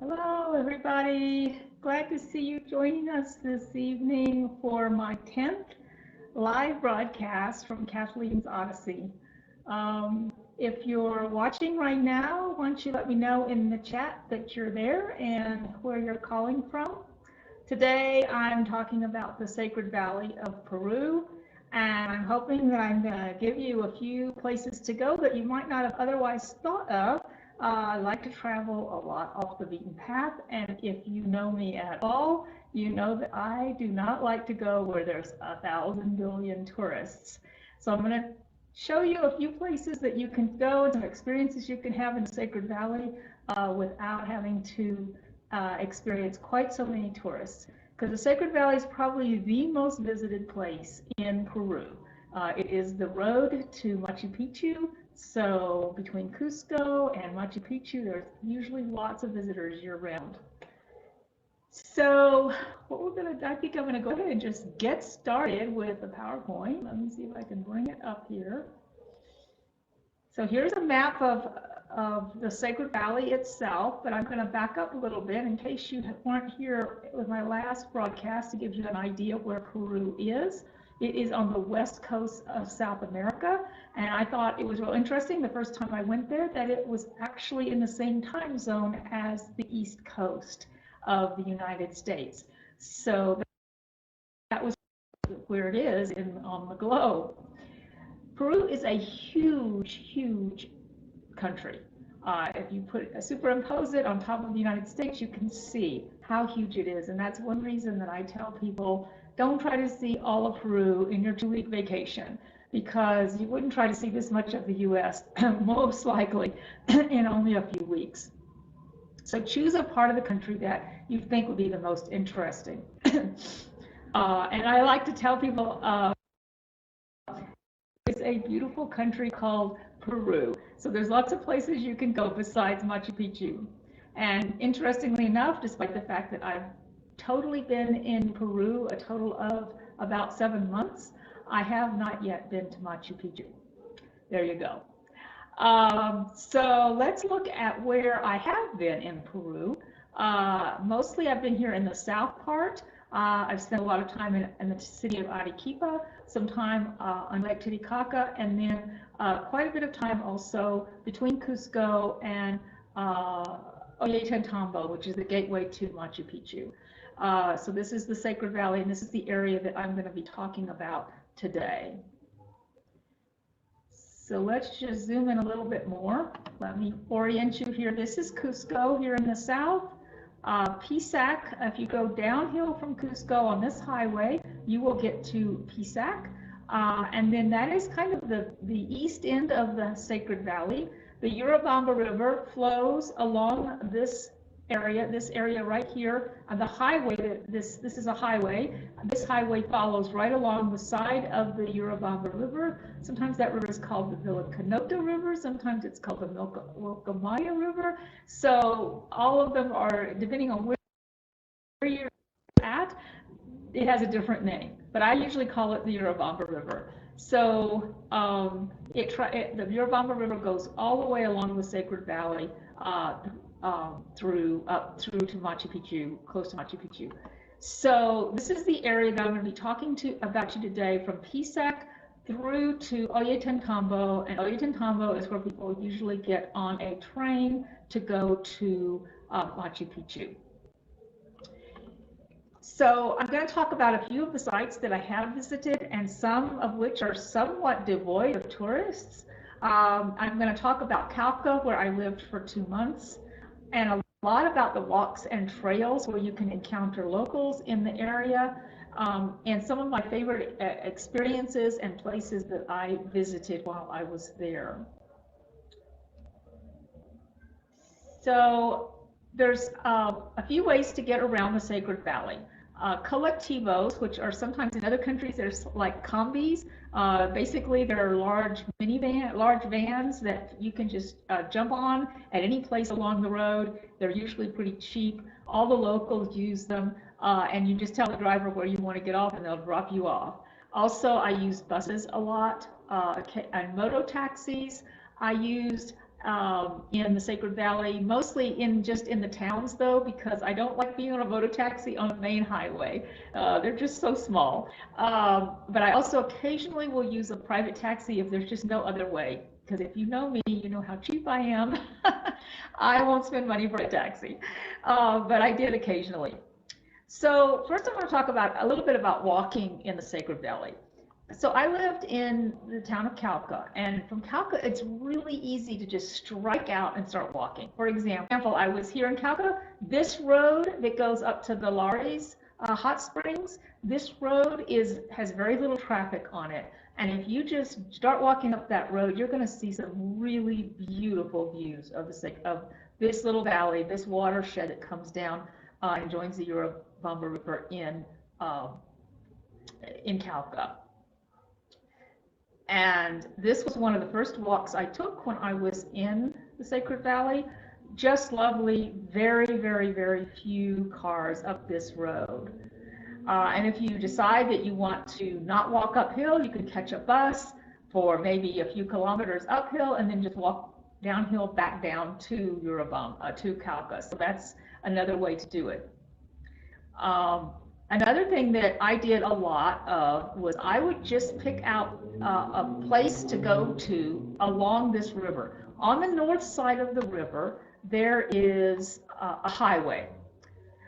Hello, everybody. Glad to see you joining us this evening for my 10th live broadcast from Kathleen's Odyssey. If you're watching right now, why don't you let me know in the chat that you're there and where you're calling from. Today, I'm talking about the Sacred Valley of Peru, and I'm hoping that I'm going to give you a few places to go that you might not have otherwise thought of. I like to travel a lot off the beaten path, and if you know me at all, you know that I do not like to go where there's 1,000 billion tourists. So I'm going to show you a few places that you can go and some experiences you can have in the Sacred Valley without having to experience quite so many tourists. Because the Sacred Valley is probably the most visited place in Peru. It is the road to Machu Picchu. So between Cusco and Machu Picchu, there's usually lots of visitors year round. So I think I'm gonna go ahead and just get started with the PowerPoint. Let me see if I can bring it up here. So here's a map of the Sacred Valley itself, but I'm going to back up a little bit in case you weren't here with my last broadcast to give you an idea of where Peru is. It is on the west coast of South America, and I thought it was real interesting the first time I went there that it was actually in the same time zone as the east coast of the United States. So that was where it is on the globe. Peru is a huge, huge country. If you superimpose it on top of the United States, you can see how huge it is. And that's one reason that I tell people, don't try to see all of Peru in your 2-week vacation, because you wouldn't try to see this much of the US, most likely, in only a few weeks. So choose a part of the country that you think would be the most interesting. And I like to tell people, it's a beautiful country called Peru. So there's lots of places you can go besides Machu Picchu. And interestingly enough, despite the fact that I've totally been in Peru a total of about 7 months, I have not yet been to Machu Picchu. There you go. So let's look at where I have been in Peru. Mostly I've been here in the south part. I've spent a lot of time in the city of Arequipa, some time on Lake Titicaca, and then quite a bit of time also between Cusco and Ollyantaytambo, which is the gateway to Machu Picchu. So this is the Sacred Valley, and this is the area that I'm going to be talking about today. So let's just zoom in a little bit more. Let me orient you here. This is Cusco here in the south. Pisac, if you go downhill from Cusco on this highway, you will get to Pisac. And then that is kind of the east end of the Sacred Valley. The Urubamba River flows along this area right here. And the highway, this is a highway. This highway follows right along the side of the Urubamba River. Sometimes that river is called the Vilcanota River. Sometimes it's called the Wilcamaya River. So all of them are, depending on where you're at, it has a different name. But I usually call it the Urubamba River. So the Urubamba River goes all the way along the Sacred Valley through to Machu Picchu, close to Machu Picchu. So this is the area that I'm going to be talking about you today, from Pisac through to Ollyantaytambo, and Ollyantaytambo is where people usually get on a train to go to Machu Picchu. So I'm going to talk about a few of the sites that I have visited, and some of which are somewhat devoid of tourists. I'm going to talk about Cacao, where I lived for 2 months, and a lot about the walks and trails where you can encounter locals in the area, and some of my favorite experiences and places that I visited while I was there. So there's a few ways to get around the Sacred Valley. Colectivos, which are sometimes in other countries, there's like combis. Basically, they're large vans that you can just jump on at any place along the road. They're usually pretty cheap. All the locals use them, and you just tell the driver where you want to get off, and they'll drop you off. Also, I use buses a lot and moto taxis. I used in the Sacred Valley, mostly just in the towns though, because I don't like being on a motor taxi on the main highway. They're just so small. But I also occasionally will use a private taxi if there's just no other way. Because if you know me, you know how cheap I am. I won't spend money for a taxi, but I did occasionally. So first I want to talk about a little bit about walking in the Sacred Valley. So I lived in the town of Cauca, and from Cauca, it's really easy to just strike out and start walking. For example, I was here in Cauca. This road that goes up to the Lares hot springs, this road has very little traffic on it. And if you just start walking up that road, you're going to see some really beautiful views of this little valley, this watershed that comes down and joins the Urubamba River in Cauca. And this was one of the first walks I took when I was in the Sacred Valley. Just lovely, very, very, very few cars up this road. And if you decide that you want to not walk uphill, you can catch a bus for maybe a few kilometers uphill and then just walk downhill back down to Urubamba, to Cauca. So that's another way to do it. Another thing that I did a lot of was I would just pick out a place to go to along this river. On the north side of the river, there is a highway.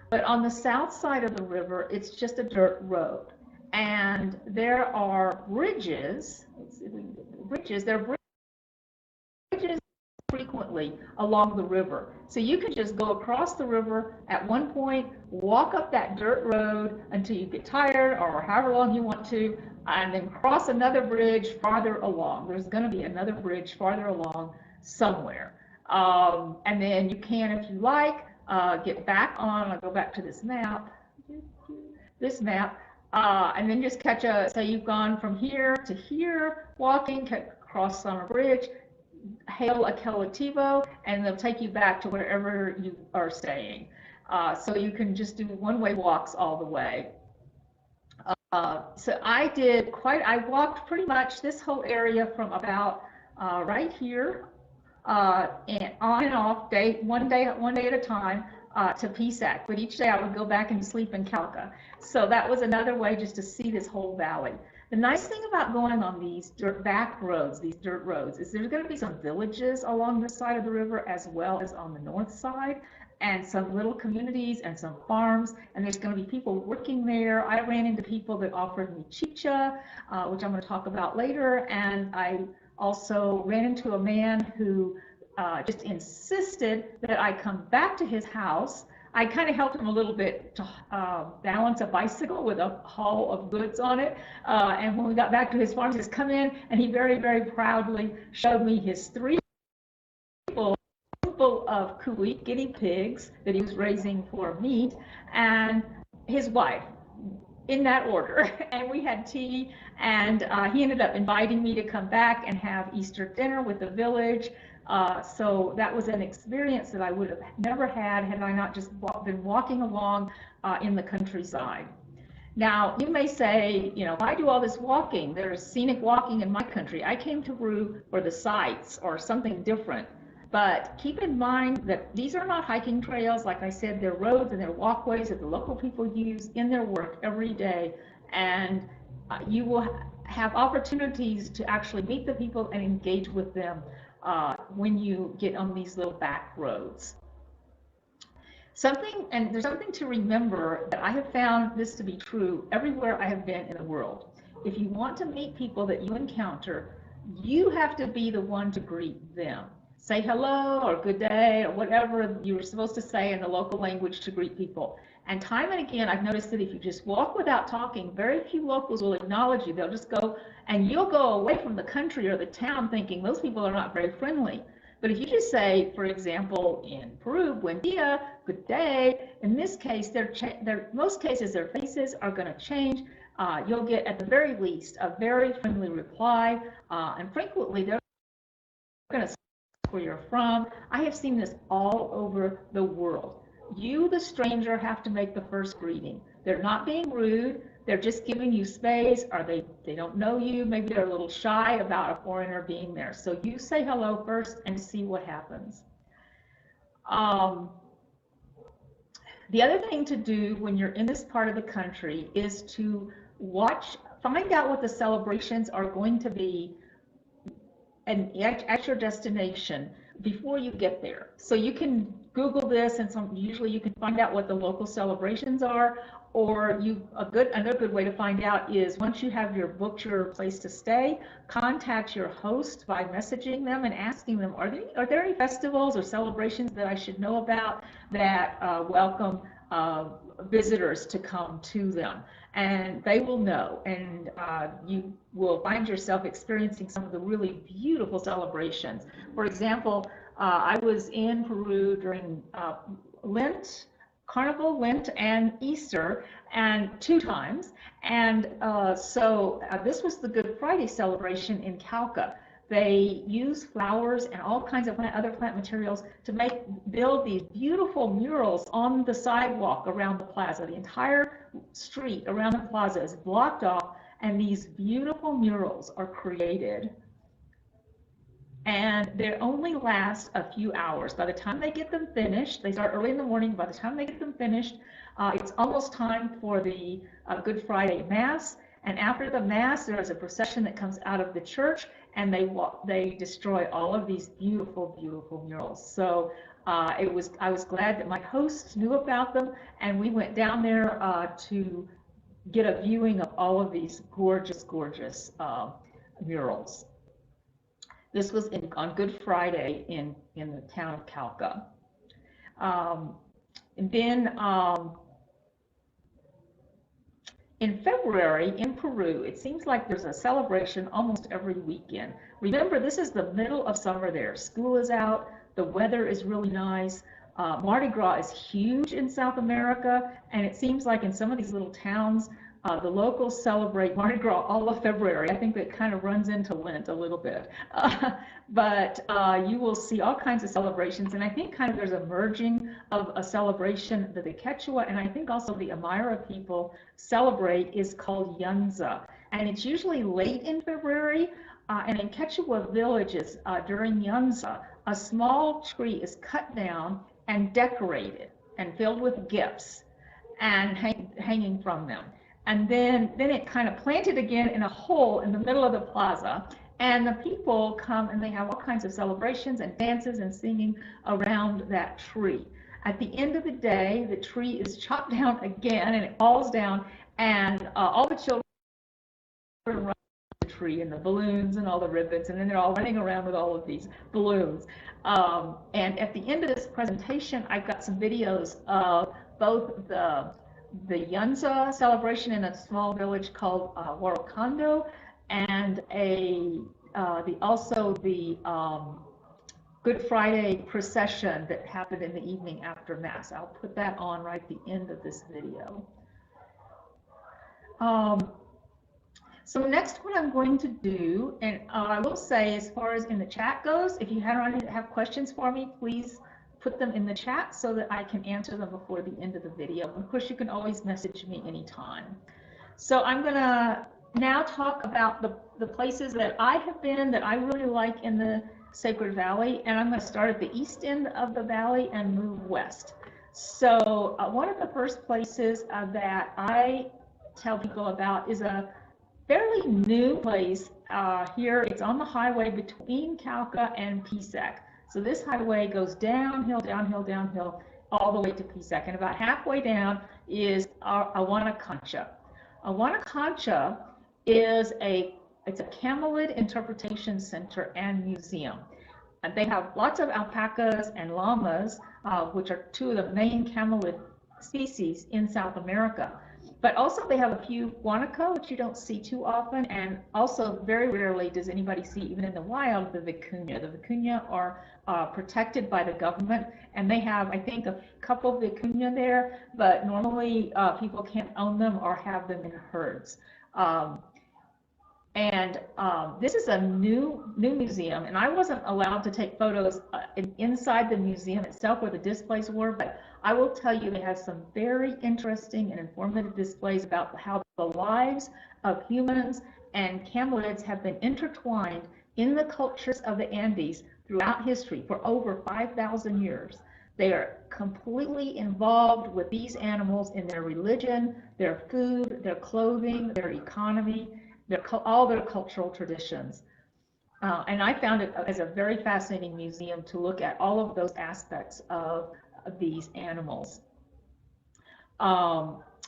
But on the south side of the river, it's just a dirt road. And there are bridges. There are bridges frequently along the river. So you can just go across the river at one point, walk up that dirt road until you get tired or however long you want to, and then cross another bridge farther along. There's going to be another bridge farther along somewhere. And then you can, if you like, get back on, I'll go back to this map, and then just catch say you've gone from here to here, walking, cross Summer Bridge, hail a colectivo, and they'll take you back to wherever you are staying. So you can just do one-way walks all the way. So I walked pretty much this whole area from about right here and on and off one day at a time to Pisac. But each day I would go back and sleep in Cauca. So that was another way just to see this whole valley. The nice thing about going on these dirt roads, is there's going to be some villages along this side of the river as well as on the north side, and some little communities and some farms, and there's going to be people working there. I ran into people that offered me chicha, which I'm going to talk about later, and I also ran into a man who just insisted that I come back to his house. I kind of helped him a little bit to balance a bicycle with a haul of goods on it. And when we got back to his farm, he says, come in. And he very, very proudly showed me his 3 full of Kuwait guinea pigs that he was raising for meat, and his wife, in that order. And we had tea, and he ended up inviting me to come back and have Easter dinner with the village. So that was an experience that I would have never had I not just been walking along in the countryside. Now, you may say, why do all this walking? There's scenic walking in my country. I came to Peru for the sights or something different. But keep in mind that these are not hiking trails. Like I said, they're roads and they're walkways that the local people use in their work every day. And you will have opportunities to actually meet the people and engage with them when you get on these little back roads. And there's something to remember that I have found this to be true everywhere I have been in the world. If you want to meet people that you encounter, you have to be the one to greet them. Say hello or good day or whatever you're supposed to say in the local language to greet people. And time and again, I've noticed that if you just walk without talking, very few locals will acknowledge you. They'll just go, and you'll go away from the country or the town thinking those people are not very friendly. But if you just say, for example, in Peru, buen dia, good day, in this case, most cases, their faces are going to change. You'll get, at the very least, a very friendly reply, and frequently they're going to say where you're from. I have seen this all over the world. You, the stranger, have to make the first greeting. They're not being rude. They're just giving you space, or they don't know you. Maybe they're a little shy about a foreigner being there. So you say hello first and see what happens. The other thing to do when you're in this part of the country is to find out what the celebrations are going to be and at your destination before you get there. So you can Google this, and usually you can find out what the local celebrations are, or another good way to find out is once you have booked your place to stay, contact your host by messaging them and asking them, are there any festivals or celebrations that I should know about that welcome visitors to come to them? And they will know, and you will find yourself experiencing some of the really beautiful celebrations. For example, I was in Peru during Lent, Carnival, Lent, and Easter, and 2 times. And so this was the Good Friday celebration in Cauca. They use flowers and all kinds of other plant materials to build these beautiful murals on the sidewalk around the plaza. The entire street around the plaza is blocked off, and these beautiful murals are created. And they only last a few hours. By the time they get them finished, they start early in the morning. By the time they get them finished, it's almost time for the Good Friday Mass. And after the Mass, there is a procession that comes out of the church, and they destroy all of these beautiful, beautiful murals. So I was glad that my hosts knew about them, and we went down there to get a viewing of all of these gorgeous, gorgeous murals. This was on Good Friday in the town of Cauca. And then in February in Peru, it seems like there's a celebration almost every weekend. Remember, this is the middle of summer there. School is out, the weather is really nice. Mardi Gras is huge in South America, and it seems like in some of these little towns, the locals celebrate Mardi Gras all of February. I think that kind of runs into Lent a little bit. But you will see all kinds of celebrations, and I think kind of there's a merging of a celebration that the Quechua and I think also the Aymara people celebrate is called Younza. And it's usually late in February, and in Quechua villages during Younza, a small tree is cut down and decorated and filled with gifts and hanging from them. And then it kind of planted again in a hole in the middle of the plaza. And the people come and they have all kinds of celebrations and dances and singing around that tree. At the end of the day, the tree is chopped down again and it falls down, and all the children run the tree and the balloons and all the ribbons, and then they're all running around with all of these balloons. And at the end of this presentation, I've got some videos of both the Younza celebration in a small village called Huarocando, and also the Good Friday procession that happened in the evening after Mass. I'll put that on right at the end of this video. So next, what I'm going to do, and I will say, as far as in the chat goes, if you have questions for me, please put them in the chat so that I can answer them before the end of the video. Of course, you can always message me anytime. So I'm going to now talk about the places that I have been that I really like in the Sacred Valley, and I'm going to start at the east end of the valley and move west. So one of the first places that I tell people about is a fairly new place here. It's on the highway between Cauca and Pisac. So this highway goes downhill, downhill, downhill, all the way to Pisac. And about halfway down is Awamaki. Awamaki is it's a camelid interpretation center and museum. And they have lots of alpacas and llamas, which are 2 of the main camelid species in South America. But also they have a few guanaco, which you don't see too often, and also very rarely does anybody see, even in the wild, the vicuña. The vicuña are protected by the government, and they have, I think, a couple vicuña there, but normally people can't own them or have them in herds. And this is a new museum, and I wasn't allowed to take photos inside the museum itself where the displays were, but I will tell you it has some very interesting and informative displays about how the lives of humans and camelids have been intertwined in the cultures of the Andes throughout history for over 5,000 years. They are completely involved with these animals in their religion, their food, their clothing, their economy, all their cultural traditions. And I found it as a very fascinating museum to look at all of those aspects of these animals.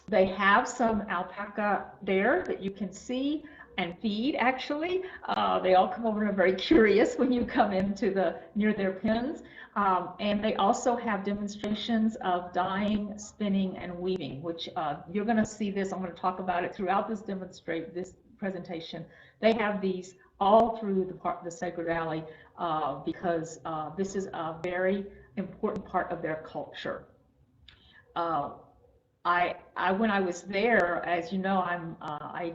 They have some alpaca there that you can see and feed, actually. They all come over and are very curious when you come into near their pens. And they also have demonstrations of dyeing, spinning, and weaving, which you're going to see this. I'm going to talk about it throughout this presentation. They have these all through the Sacred Valley because this is a very important part of their culture. When I was there, as you know, I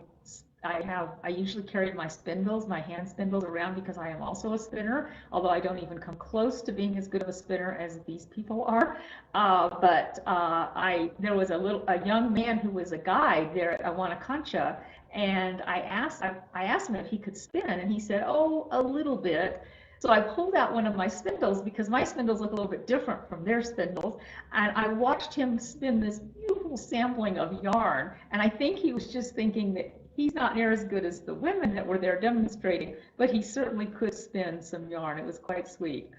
usually carry my spindles, my hand spindles around because I am also a spinner, although I don't even come close to being as good of a spinner as these people are. There was a young man who was a guide there at Awamaki, and I asked him if he could spin, and he said, "Oh, a little bit." So I pulled out one of my spindles because my spindles look a little bit different from their spindles, and I watched him spin this beautiful sampling of yarn, and I think he was just thinking that he's not near as good as the women that were there demonstrating, but he certainly could spin some yarn. It was quite sweet.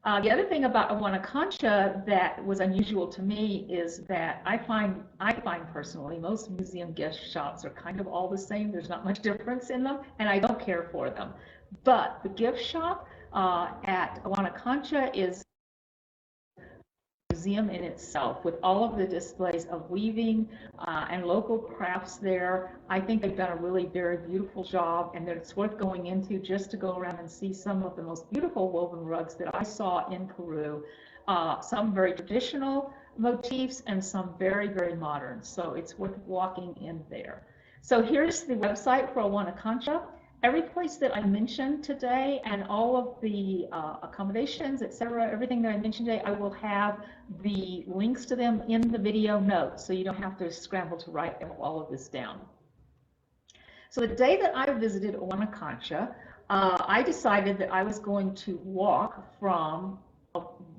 The other thing about Awamaki that was unusual to me is that I find personally most museum gift shops are kind of all the same. There's not much difference in them, and I don't care for them. But the gift shop at Awamaki is a museum in itself with all of the displays of weaving and local crafts there. I think they've done a really very beautiful job, and it's worth going into just to go around and see some of the most beautiful woven rugs that I saw in Peru. Some very traditional motifs and some very, very modern. So it's worth walking in there. So here's the website for Awamaki. Every place that I mentioned today and all of the accommodations, etc., everything that I mentioned today, I will have the links to them in the video notes, so you don't have to scramble to write all of this down. So the day that I visited Awamaki, I decided that I was going to walk from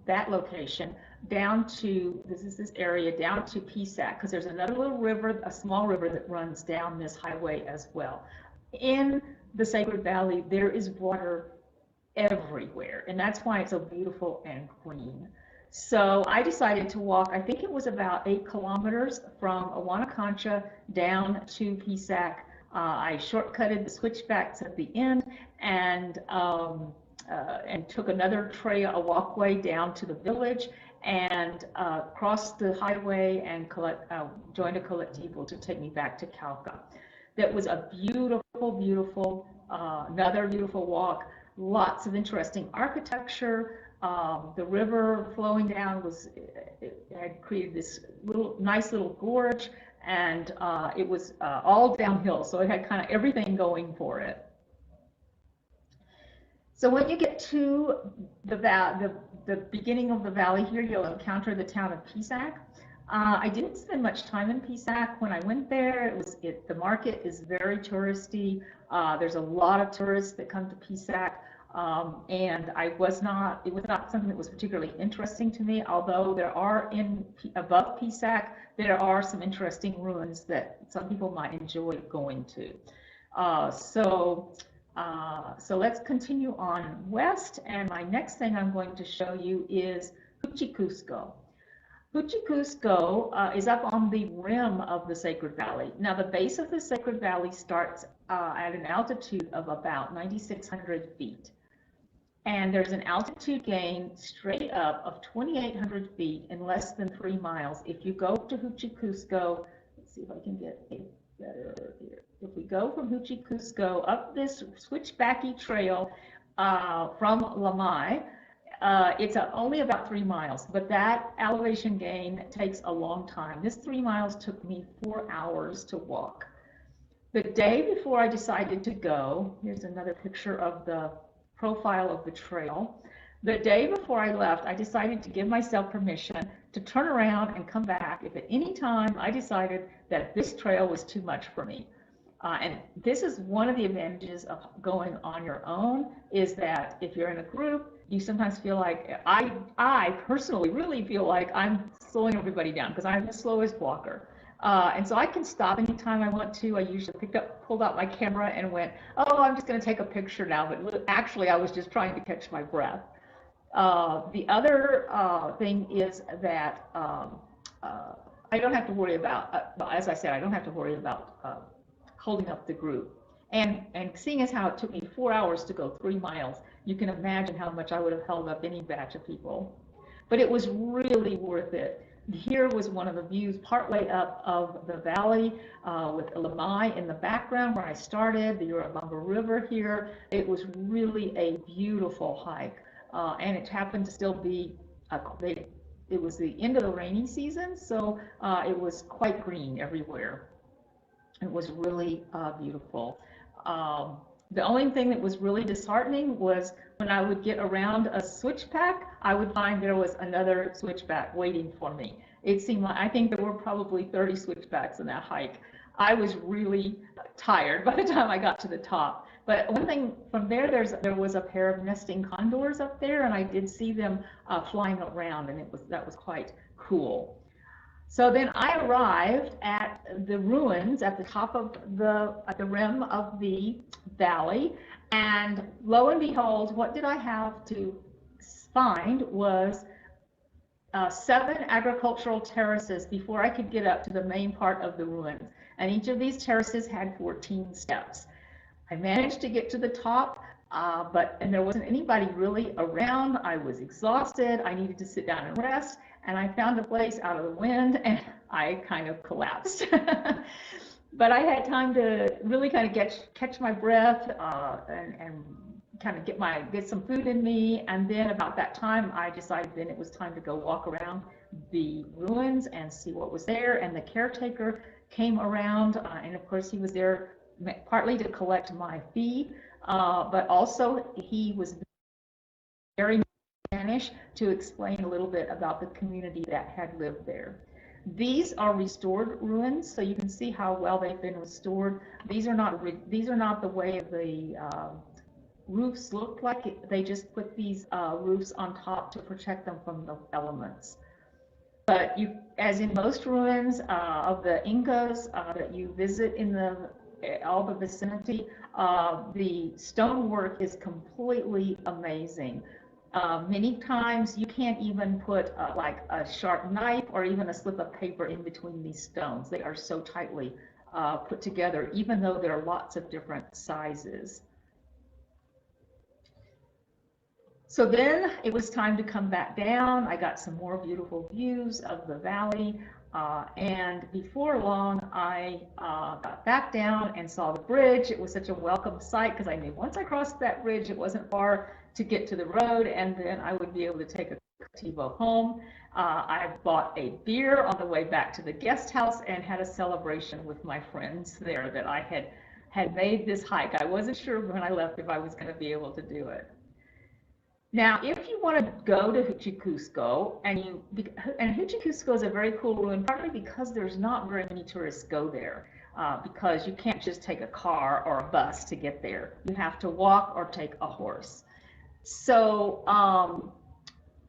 that location down to, this area, down to Pisac, because there's another little river, a small river that runs down this highway as well. In the Sacred Valley, there is water everywhere, and that's why it's so beautiful and green. So I decided to walk, I think it was about 8 kilometers from Awamaki down to Pisac. I shortcutted the switchbacks at the end and took another trail, a walkway down to the village, and crossed the highway and joined a colectivo to take me back to Cacao. That was a beautiful, beautiful, another beautiful walk. Lots of interesting architecture. The river flowing down had created this nice little gorge, and it was all downhill, so it had kind of everything going for it. So when you get to the beginning of the valley here, you'll encounter the town of Pisac. I didn't spend much time in Pisac when I went there. The market is very touristy. There's a lot of tourists that come to Pisac, and it was not something that was particularly interesting to me, although there are above Pisac, there are some interesting ruins that some people might enjoy going to. So let's continue on west, and my next thing I'm going to show you is Huchy Qosqo. Huchy Qosqo is up on the rim of the Sacred Valley. Now, the base of the Sacred Valley starts at an altitude of about 9,600 feet. And there's an altitude gain straight up of 2,800 feet in less than 3 miles. If you go to Huchy Qosqo, let's see if I can get a better here. If we go from Huchy Qosqo up this switchbacky trail from Lamay, it's only about 3 miles, but that elevation gain takes a long time. This 3 miles took me 4 hours to walk. The day before I decided to go, here's another picture of the profile of the trail. The day before I left, I decided to give myself permission to turn around and come back if at any time I decided that this trail was too much for me. And this is one of the advantages of going on your own, is that if you're in a group, you sometimes feel like, I personally really feel like I'm slowing everybody down because I'm the slowest walker. And so I can stop anytime I want to. I usually pulled out my camera and went, oh, I'm just going to take a picture now. But actually, I was just trying to catch my breath. The other thing is that I don't have to worry about, as I said, I don't have to worry about holding up the group. And seeing as how it took me 4 hours to go 3 miles, you can imagine how much I would have held up any batch of people. But it was really worth it. Here was one of the views partway up of the valley with Lamay in the background where I started, the Urubamba River here. It was really a beautiful hike. And it happened to still be, it was the end of the rainy season, so it was quite green everywhere. It was really beautiful. The only thing that was really disheartening was when I would get around a switchback, I would find there was another switchback waiting for me. It seemed like, I think there were probably 30 switchbacks in that hike. I was really tired by the time I got to the top. But one thing from there, there was a pair of nesting condors up there, and I did see them flying around, and that was quite cool. So then I arrived at the ruins at the top of at the rim of the valley, and lo and behold, what did I have to find was 7 agricultural terraces before I could get up to the main part of the ruins. And each of these terraces had 14 steps. I managed to get to the top, and there wasn't anybody really around. I was exhausted. I needed to sit down and rest. And I found a place out of the wind, and I kind of collapsed. But I had time to really kind of catch my breath and kind of get some food in me. And then about that time, I decided then it was time to go walk around the ruins and see what was there. And the caretaker came around, and of course he was there partly to collect my fee, but also he was very Spanish to explain a little bit about the community that had lived there. These are restored ruins, so you can see how well they've been restored. These are not the way the roofs look like. They just put these roofs on top to protect them from the elements. But as in most ruins of the Incas that you visit in all the vicinity, the stonework is completely amazing. Many times you can't even put like a sharp knife or even a slip of paper in between these stones. They are so tightly put together, even though there are lots of different sizes. So then it was time to come back down. I got some more beautiful views of the valley. And before long, I got back down and saw the bridge. It was such a welcome sight because I knew once I crossed that bridge, it wasn't far to get to the road, and then I would be able to take a Colectivo home. I bought a beer on the way back to the guest house and had a celebration with my friends there that I had made this hike. I wasn't sure when I left if I was going to be able to do it. Now, if you want to go to Huchy Qosqo, and Huchy Qosqo is a very cool ruin, partly because there's not very many tourists go there, because you can't just take a car or a bus to get there. You have to walk or take a horse. So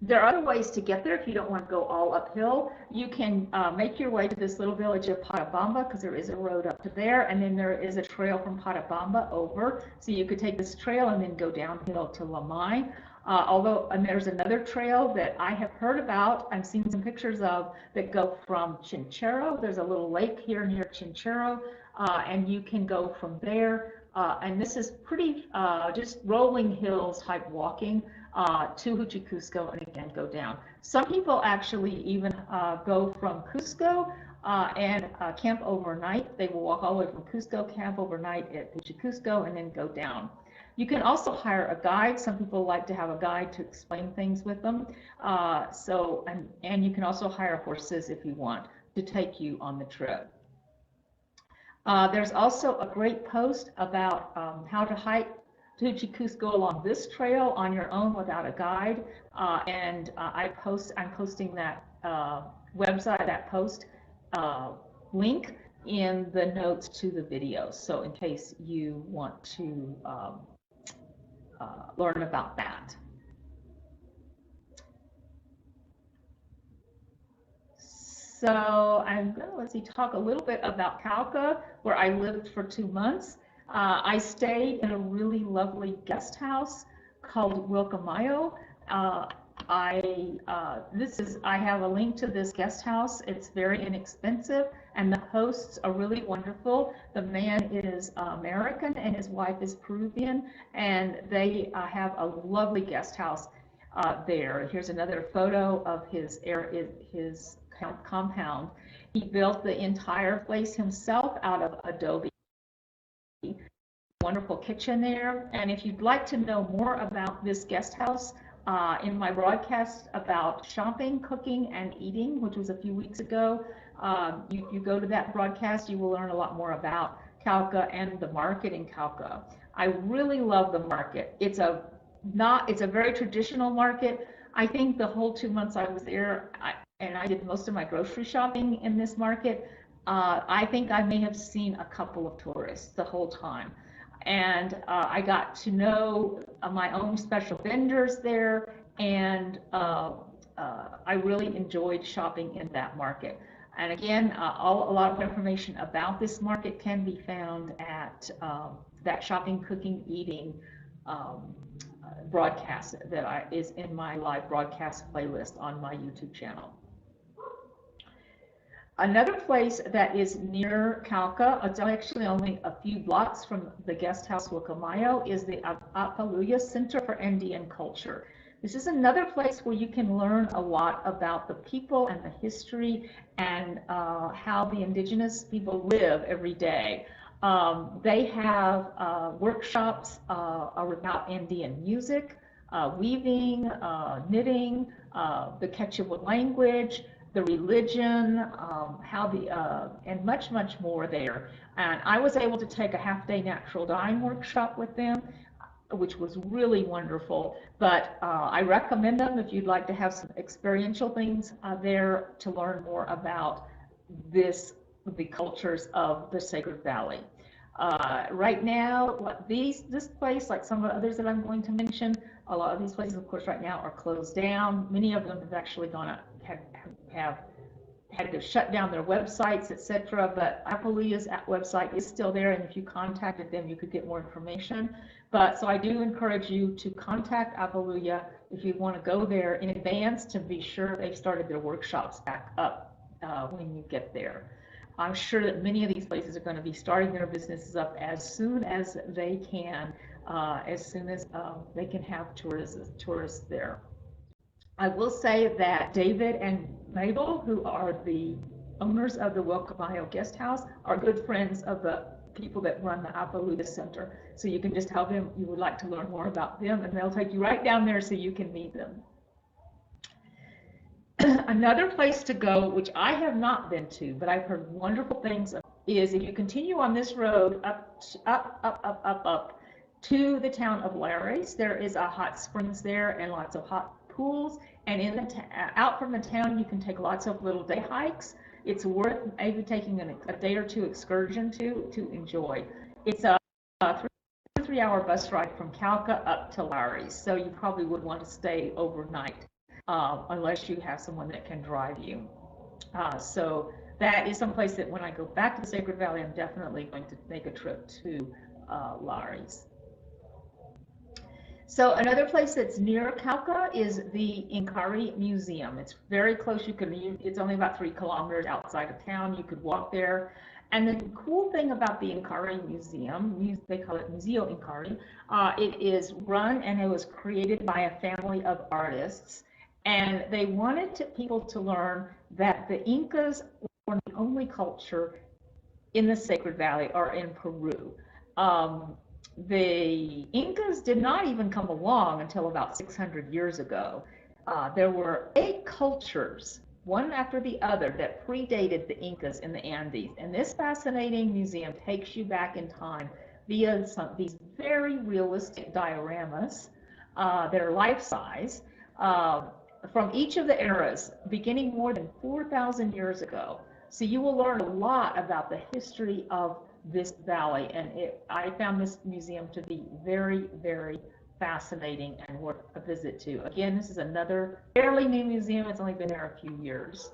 there are other ways to get there if you don't want to go all uphill. You can make your way to this little village of Patabamba, because there is a road up to there, and then there is a trail from Patabamba over. So you could take this trail and then go downhill to Lamay. And there's another trail that I have heard about, I've seen some pictures of, that go from Chinchero. There's a little lake here near Chinchero, and you can go from there. And this is pretty just rolling hills type walking to Huchy Qosqo, and again go down. Some people actually even go from Cusco and camp overnight. They will walk all the way from Cusco, camp overnight at Huchy Qosqo, and then go down. You can also hire a guide. Some people like to have a guide to explain things with them. And you can also hire horses if you want to take you on the trip. There's also a great post about how to hike Huchy Qosqo along this trail on your own without a guide. I'm posting that website, that post link in the notes to the video. So in case you want to learn about that. So I'm going to talk a little bit about Cauca, where I lived for 2 months. I stayed in a really lovely guest house called Wilcamayo. I have a link to this guest house. It's very inexpensive, and the hosts are really wonderful. The man is American, and his wife is Peruvian, and they have a lovely guest house there. Here's another photo of his compound. He built the entire place himself out of adobe. Wonderful kitchen there. And if you'd like to know more about this guest house, in my broadcast about shopping, cooking, and eating, which was a few weeks ago, you go to that broadcast, you will learn a lot more about Cauca and the market in Cauca. I really love the market. It's a very traditional market. I think the whole 2 months I was there, and I did most of my grocery shopping in this market, I think I may have seen a couple of tourists the whole time. And I got to know my own special vendors there, and I really enjoyed shopping in that market. And again, a lot of information about this market can be found at that shopping, cooking, eating broadcast that is in my live broadcast playlist on my YouTube channel. Another place that is near Cauca, it's actually only a few blocks from the guest house Wilcamayo, is the Apaluya Center for Andean Culture. This is another place where you can learn a lot about the people and the history and how the indigenous people live every day. They have workshops about Andean music, weaving, knitting, the Quechua language, the religion, and much, much more there. And I was able to take a half-day natural dyeing workshop with them, which was really wonderful. But I recommend them if you'd like to have some experiential things there to learn more about the cultures of the Sacred Valley. Right now, this place, like some of the others that I'm going to mention, a lot of these places, of course, right now are closed down. Many of them have actually have had to shut down their websites, etc. But Apaluya's website is still there, and if you contacted them, you could get more information. So I do encourage you to contact Apaluya if you want to go there in advance to be sure they've started their workshops back up when you get there. I'm sure that many of these places are going to be starting their businesses up as soon as they can, as soon as they can have tourists there. I will say that David and Mabel, who are the owners of the Wilcamayo Guest House, are good friends of the people that run the Apaluya Center. So you can just tell them you would like to learn more about them, and they'll take you right down there so you can meet them. Another place to go, which I have not been to, but I've heard wonderful things of, is if you continue on this road up to the town of Lares. There is a hot springs there and lots of hot pools, and out from the town you can take lots of little day hikes. It's worth maybe taking a day or two excursion to enjoy. It's a 3-hour bus ride from Cauca up to Lares, so you probably would want to stay overnight unless you have someone that can drive you. So that is some place that when I go back to the Sacred Valley, I'm definitely going to make a trip to Lares. So another place that's near Cauca is the Incari Museum. It's very close. It's only about 3 kilometers outside of town. You could walk there. And the cool thing about the Incari Museum, they call it Museo Incari, it is run and it was created by a family of artists. And they wanted people to learn that the Incas were the only culture in the Sacred Valley or in Peru. The Incas did not even come along until about 600 years ago. There were 8 cultures one after the other, that predated the Incas in the Andes. And this fascinating museum takes you back in time via these very realistic dioramas that are life-size from each of the eras, beginning more than 4,000 years ago. So you will learn a lot about the history of this valley, and I found this museum to be very, very fascinating and worth a visit to. Again, this is another fairly new museum. It's only been there a few years.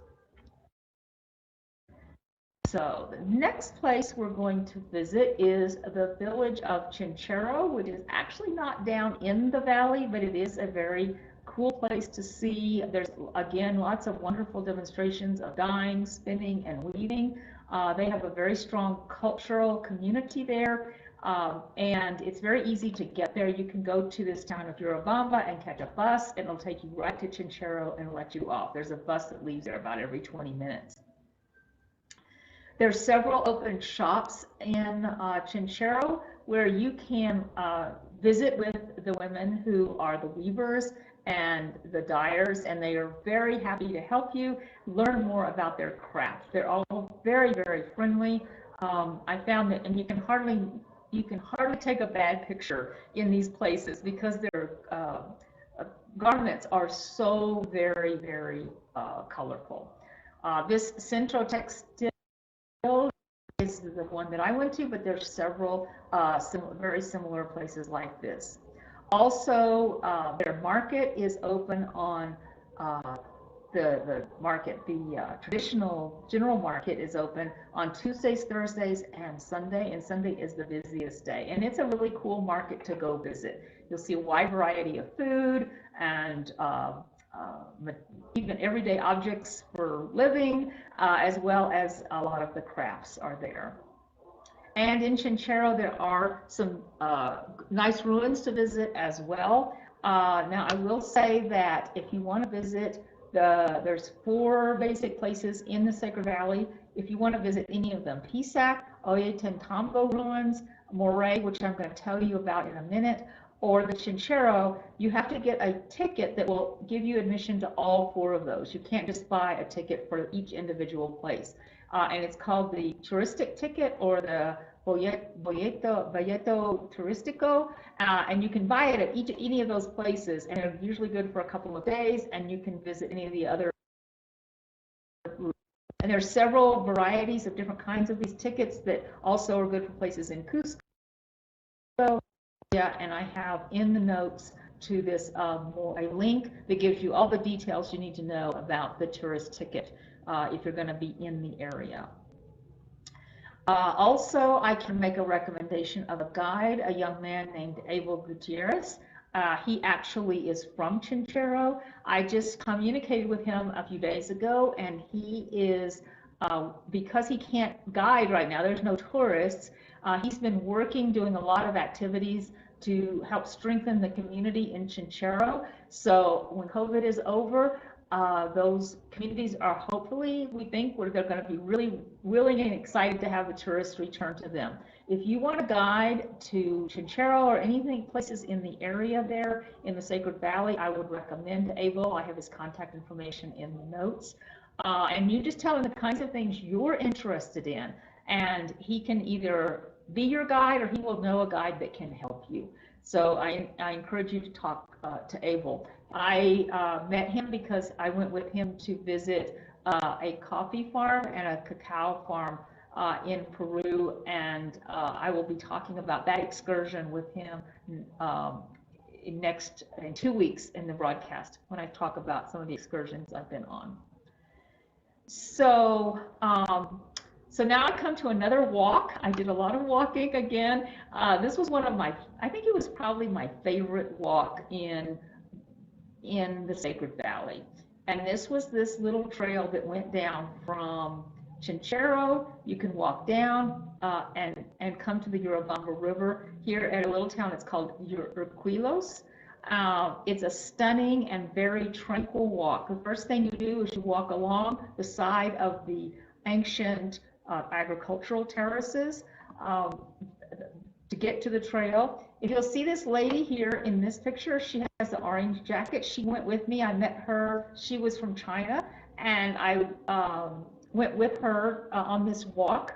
So the next place we're going to visit is the village of Chinchero, which is actually not down in the valley, but it is a very cool place to see. There's, again, lots of wonderful demonstrations of dyeing, spinning, and weaving. They have a very strong cultural community there, and it's very easy to get there. You can go to this town of Urubamba and catch a bus, and it'll take you right to Chinchero and let you off. There's a bus that leaves there about every 20 minutes. There's several open shops in Chinchero where you can visit with the women who are the weavers and the dyers, and they are very happy to help you learn more about their craft. They're all very, very friendly. I found that, and you can hardly take a bad picture in these places because their garments are so very, very colorful. This Centro Textil is the one that I went to, but there's several very similar places like this. Also, their market is open on the traditional general market is open on Tuesdays, Thursdays, and Sunday is the busiest day. And it's a really cool market to go visit. You'll see a wide variety of food and even everyday objects for living, as well as a lot of the crafts are there. And in Chinchero, there are some nice ruins to visit as well. Now, I will say that if you want to visit, there's 4 basic places in the Sacred Valley. If you want to visit any of them, Pisac, Ollyantaytambo ruins, Mirai, which I'm going to tell you about in a minute, or the Chinchero, you have to get a ticket that will give you admission to all 4 of those. You can't just buy a ticket for each individual place. And it's called the touristic ticket or the Boleto Turistico, and you can buy it at any of those places, and they're usually good for a couple of days, and you can visit any of the other. And there's several varieties of different kinds of these tickets that also are good for places in Cusco. Yeah, and I have in the notes to this a link that gives you all the details you need to know about the tourist ticket if you're going to be in the area. Also, I can make a recommendation of a guide, a young man named Abel Gutierrez. He actually is from Chinchero. I just communicated with him a few days ago, and he is, because he can't guide right now, there's no tourists, he's been working, doing a lot of activities to help strengthen the community in Chinchero. So when COVID is over, those communities are hopefully, we think, they're going to be really willing and excited to have the tourists return to them. If you want a guide to Chinchero or anything, places in the area there in the Sacred Valley, I would recommend Abel. I have his contact information in the notes. And you just tell him the kinds of things you're interested in, and he can either be your guide or he will know a guide that can help you. So I encourage you to talk to Abel. I met him because I went with him to visit a coffee farm and a cacao farm in Peru, and I will be talking about that excursion with him in 2 weeks in the broadcast when I talk about some of the excursions I've been on. So so now I come to another walk. I did a lot of walking again. This was one of my, I think it was probably my favorite walk in the Sacred Valley. And this was this little trail that went down from Chinchero. You can walk down and come to the Urubamba River here at a little town. It's called Urquilos. It's a stunning and very tranquil walk. The first thing you do is you walk along the side of the ancient agricultural terraces to get to the trail. If you'll see this lady here in this picture, she has an orange jacket. She went with me. I met her. She was from China, and I went with her on this walk.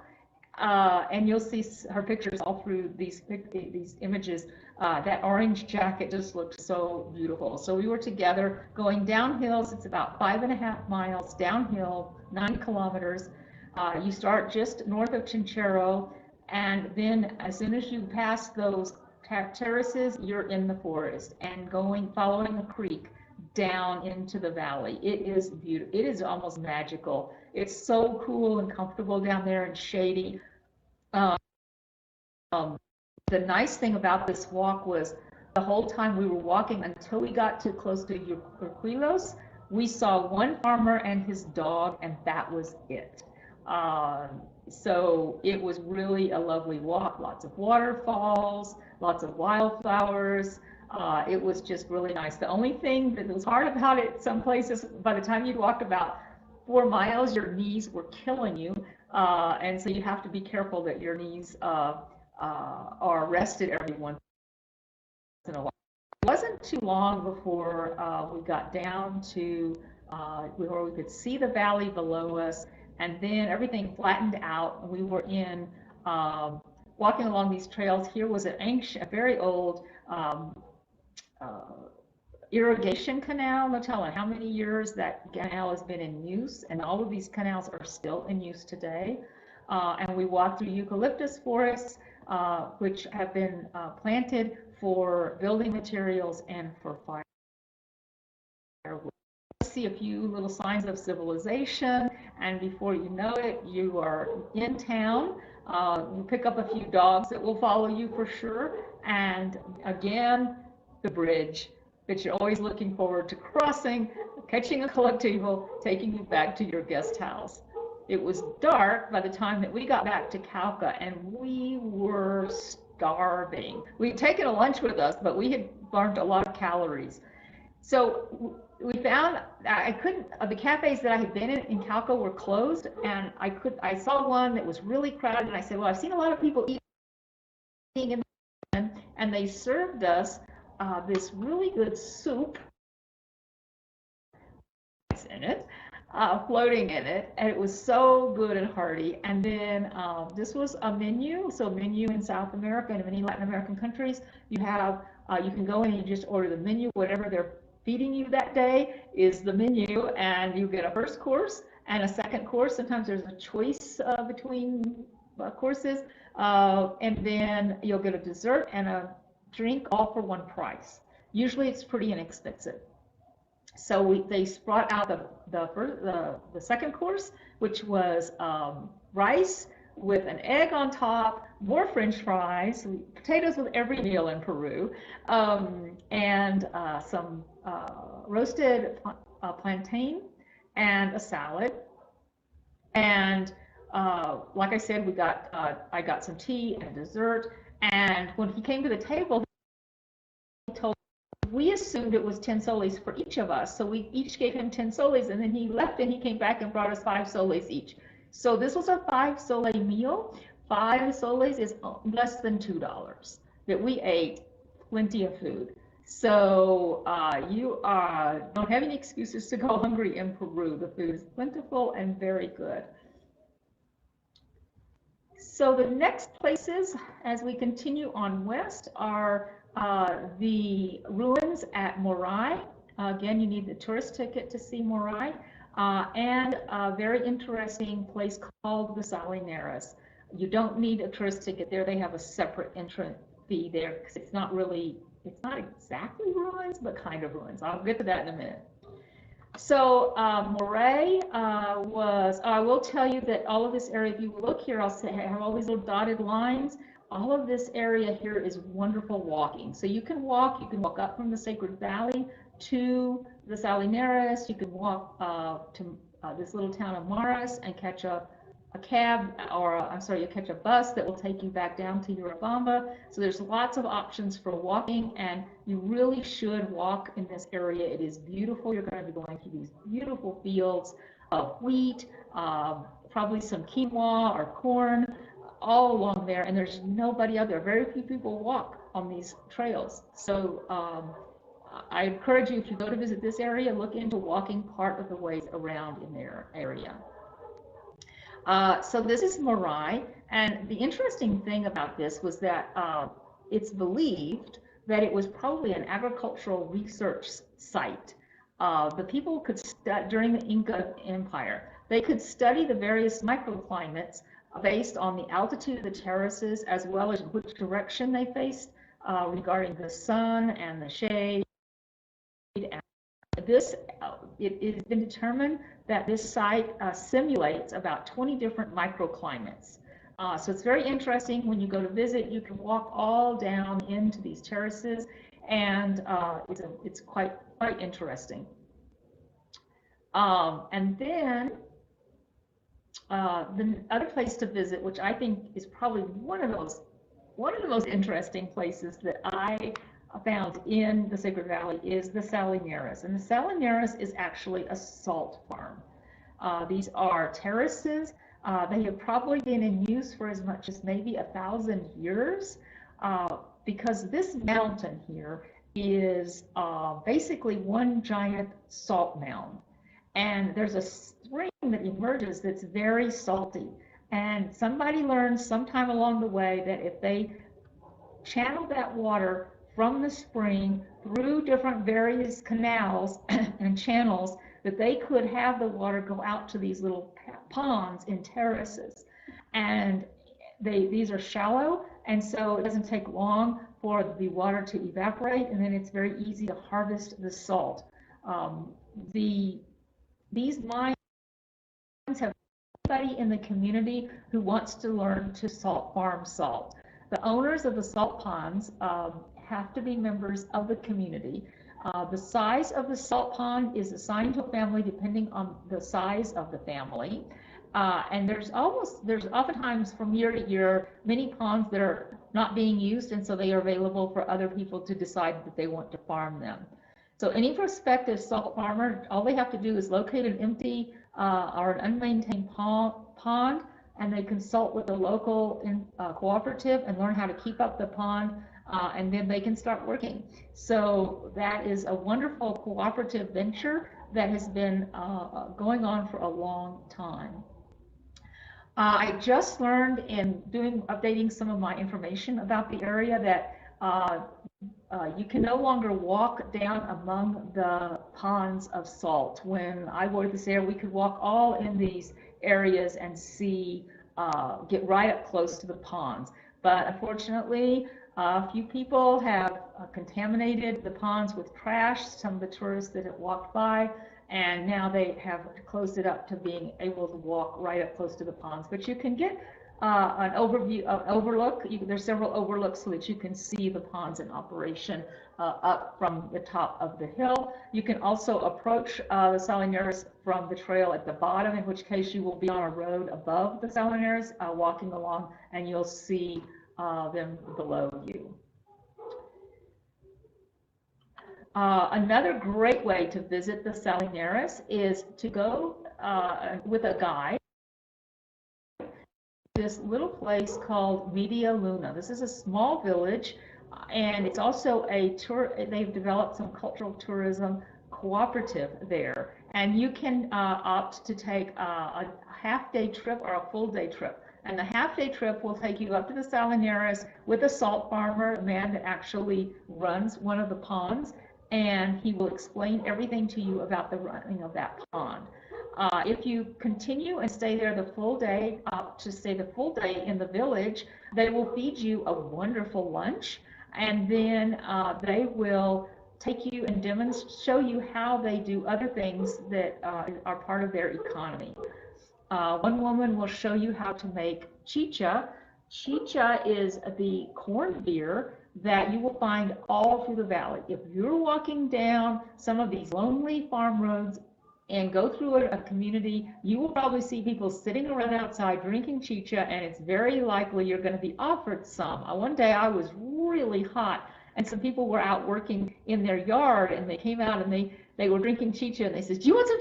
And you'll see her pictures all through these images. That orange jacket just looked so beautiful. So we were together going down hills. It's about 5.5 miles downhill, 9 kilometers. You start just north of Chinchero, and then as soon as you pass those terraces, you're in the forest and following a creek down into the valley. It is beautiful. It is almost magical. It's so cool and comfortable down there and shady. Um, the nice thing about this walk was the whole time we were walking until we got too close to Urquilos, we saw one farmer and his dog, and that was it. So it was really a lovely walk, lots of waterfalls, lots of wildflowers. It was just really nice. The only thing that was hard about it, some places, by the time you'd walked about 4 miles, your knees were killing you. And so you have to be careful that your knees are rested every once in a while. It wasn't too long before we got down to where we could see the valley below us, and then everything flattened out. We were in walking along these trails. Here was an ancient, a very old irrigation canal. No telling how many years that canal has been in use, and all of these canals are still in use today. And we walked through eucalyptus forests, which have been planted for building materials and for firewood. See a few little signs of civilization, and before you know it, you are in town. You pick up a few dogs that will follow you for sure, and again, the bridge that you're always looking forward to crossing, catching a colectivo, taking you back to your guest house. It was dark by the time that we got back to Cauca, and we were starving. We'd taken a lunch with us, but we had burned a lot of calories. So we found the cafes that I had been in Cauca were closed, and I saw one that was really crowded, and I said, well, I've seen a lot of people eating in the, and they served us this really good soup in it, floating in it, and it was so good and hearty. And then this was a menu. So menu in South America and many Latin American countries, you can go in and you just order the menu. Whatever they're feeding you that day is the menu, and you get a first course and a second course. Sometimes there's a choice between courses, and then you'll get a dessert and a drink all for one price. Usually it's pretty inexpensive. So they brought out the second course, which was rice with an egg on top, more French fries, potatoes with every meal in Peru, and some roasted plantain and a salad. And like I said, I got some tea and dessert. And when he came to the table, he told we assumed it was 10 soles for each of us. So we each gave him 10 soles, and then he left and he came back and brought us 5 soles each. So this was a 5 sole meal. 5 soles is less than $2 that we ate. Plenty of food. So you don't have any excuses to go hungry in Peru. The food is plentiful and very good. So the next places, as we continue on west, are the ruins at Mirai. Again, you need the tourist ticket to see Mirai, and a very interesting place called the Salinaris. You don't need a tourist ticket there. They have a separate entrance fee there because it's not exactly ruins, but kind of ruins. I'll get to that in a minute. So Mirai I will tell you that all of this area, if you look here, I'll say I have all these little dotted lines. All of this area here is wonderful walking. So you can walk up from the Sacred Valley to the Salinaris. You can walk to this little town of Maras and catch a cab, or you catch a bus that will take you back down to Urubamba. So there's lots of options for walking, and you really should walk in this area. It is beautiful. You're going to be going through these beautiful fields of wheat, probably some quinoa or corn, all along there, and there's nobody out there. Very few people walk on these trails. So I encourage you, if you go to visit this area, look into walking part of the ways around in their area. So this is Mirai, and the interesting thing about this was that it's believed that it was probably an agricultural research site. The people could during the Inca Empire, they could study the various microclimates based on the altitude of the terraces as well as which direction they faced regarding the sun and the shade. And this, it has been determined that this site simulates about 20 different microclimates. So it's very interesting. When you go to visit, you can walk all down into these terraces, and it's quite interesting. And then the other place to visit, which I think is probably one of the most interesting places that I found in the Sacred Valley, is the Salinaris. And the Salinaris is actually a salt farm. These are terraces. They have probably been in use for as much as maybe 1,000 years, because this mountain here is basically one giant salt mound. And there's a spring that emerges that's very salty. And somebody learned sometime along the way that if they channel that water from the spring through different various canals and channels, that they could have the water go out to these little ponds in terraces. And these are shallow, and so it doesn't take long for the water to evaporate, and then it's very easy to harvest the salt. These mines have anybody in the community who wants to learn to farm salt. The owners of the salt ponds have to be members of the community. The size of the salt pond is assigned to a family depending on the size of the family. And there's oftentimes from year to year many ponds that are not being used, and so they are available for other people to decide that they want to farm them. So any prospective salt farmer, all they have to do is locate an empty or an unmaintained pond, and they consult with a local cooperative and learn how to keep up the pond, and then they can start working. So that is a wonderful cooperative venture that has been going on for a long time. I just learned in updating some of my information about the area that you can no longer walk down among the ponds of salt. When I worked this area, we could walk all in these areas and get right up close to the ponds. But unfortunately, a few people have contaminated the ponds with trash, some of the tourists that have walked by, and now they have closed it up to being able to walk right up close to the ponds. But you can get an overlook. There's several overlooks so that you can see the ponds in operation up from the top of the hill. You can also approach the Salinaris from the trail at the bottom, in which case you will be on a road above the Salinaris, walking along, and you'll see them below you. Another great way to visit the Salinaris is to go with a guide. This little place called Media Luna. This is a small village, and it's also they've developed some cultural tourism cooperative there. And you can opt to take a half-day trip or a full-day trip. And the half-day trip will take you up to the Salinaris with a salt farmer, a man that actually runs one of the ponds, and he will explain everything to you about the running of that pond. If you continue and stay there the full day, in the village, they will feed you a wonderful lunch, and then they will take you and show you how they do other things that are part of their economy. One woman will show you how to make chicha. Chicha is the corn beer that you will find all through the valley. If you're walking down some of these lonely farm roads and go through a community, you will probably see people sitting around outside drinking chicha, and it's very likely you're going to be offered some. One day I was really hot, and some people were out working in their yard, and they came out and they were drinking chicha, and they said, "Do you want some